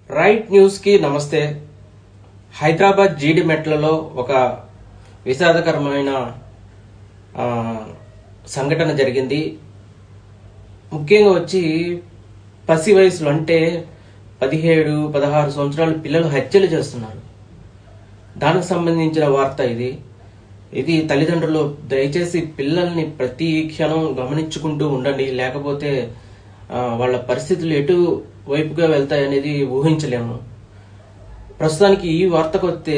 Right news కి నమస్తే. హైదరాబాద్ జీడి మెట్లలో ఒక విషాదకరమైన సంఘటన జరిగింది. ముఖ్యంగా వచ్చి పసి వయసులో అంటే 17-16 సంవత్సరాల పిల్లలు హత్యలు చేస్తున్నారు. దానికి సంబంధించిన వార్త ఇది తల్లిదండ్రులు దయచేసి పిల్లల్ని ప్రతి క్షణం గమనించుకుంటూ ఉండండి, లేకపోతే వాళ్ళ పరిస్థితులు ఎటు వైపుగా వెళ్తాయనేది ఊహించలేము. ప్రస్తుతానికి ఈ వార్తకు వస్తే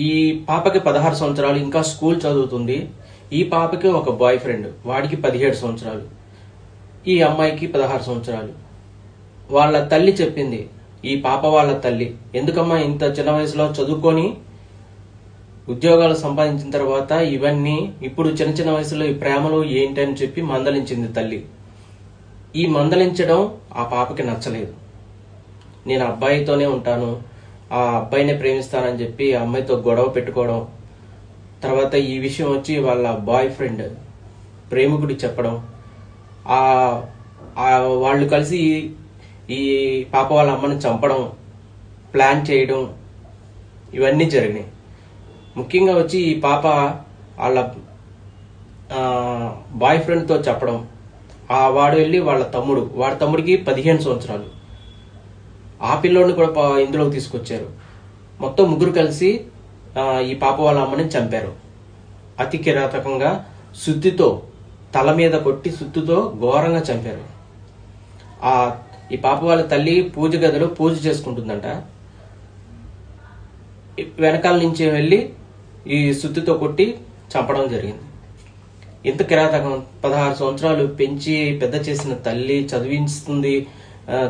ఈ పాపకి 16 సంవత్సరాలు, ఇంకా స్కూల్ చదువుతుంది. ఈ పాపకి ఒక బాయ్ ఫ్రెండ్, వాడికి 17 సంవత్సరాలు, ఈ అమ్మాయికి 16 సంవత్సరాలు. వాళ్ళ తల్లి చెప్పింది, ఈ పాప వాళ్ళ తల్లి, ఎందుకమ్మా ఇంత చిన్న వయసులో చదువుకొని ఉద్యోగాలు సంపాదించిన తర్వాత ఇవన్నీ ఇప్పుడు చిన్న చిన్న వయసులో ఈ ప్రేమలు ఏంటి అని చెప్పి మందలించింది తల్లి. ఈ మందలించడం ఆ పాపకి నచ్చలేదు. నేను అబ్బాయితోనే ఉంటాను, ఆ అబ్బాయినే ప్రేమిస్తానని చెప్పి ఆ అమ్మాయితో గొడవ పెట్టుకోవడం, తర్వాత ఈ విషయం వచ్చి వాళ్ళ బాయ్ ఫ్రెండ్ ప్రేమికుడి చెప్పడం, వాళ్ళు కలిసి ఈ పాప వాళ్ళ అమ్మని చంపడం ప్లాన్ చేయడం, ఇవన్నీ జరిగినాయి. ముఖ్యంగా వచ్చి ఈ పాప వాళ్ళ బాయ్ ఫ్రెండ్తో చెప్పడం, వాడు వెళ్ళి వాడి తమ్ముడికి 15 సంవత్సరాలు, ఆ పిల్లోడిని కూడా ఇందులోకి తీసుకొచ్చారు. మొత్తం ముగ్గురు కలిసి ఈ పాప వాళ్ళ అమ్మని చంపారు. అతి కిరాతకంగా సుత్తితో తల మీద కొట్టి సుత్తితో ఘోరంగా చంపారు. ఈ పాప వాళ్ళ తల్లి పూజ గదిలో పూజ చేసుకుంటుందంట. వెనకాల నుంచి వెళ్ళి ఈ సుత్తితో కొట్టి చంపడం జరిగింది. ఇంత కిరాతకం. 16 సంవత్సరాలు పెంచి పెద్ద చేసిన తల్లి, చదివిస్తుంది,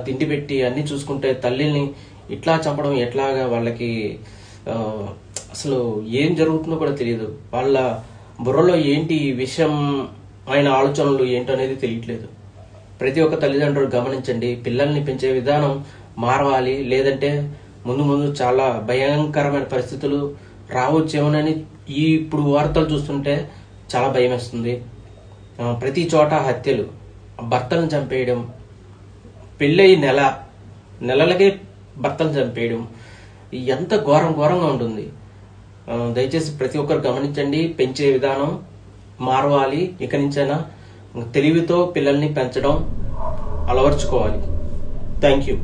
తిండి పెట్టి అన్ని చూసుకుంటే తల్లిని ఇట్లా చంపడం ఎట్లాగా? వాళ్ళకి అసలు ఏం జరుగుతుందో కూడా తెలియదు. వాళ్ళ బుర్రలో ఏంటి విషయం అయిన ఆలోచనలు ఏంటో అనేది తెలియట్లేదు. ప్రతి ఒక్క తల్లిదండ్రులు గమనించండి, పిల్లల్ని పెంచే విధానం మారవాలి, లేదంటే ముందు చాలా భయంకరమైన పరిస్థితులు రావచ్చేమోనని ఇప్పుడు వార్తలు చూస్తుంటే చాలా భయం వేస్తుంది. ప్రతి చోట హత్యలు, భర్తలను చంపేయడం, పెళ్ళయి నెలలకే భర్తలను చంపేయడం, ఎంత ఘోరంగా ఉంటుంది. దయచేసి ప్రతి ఒక్కరు గమనించండి, పెంచే విధానం మారవాలి. ఇక నుంచైనా తెలివితో పిల్లల్ని పెంచడం అలవర్చుకోవాలి. Thank you.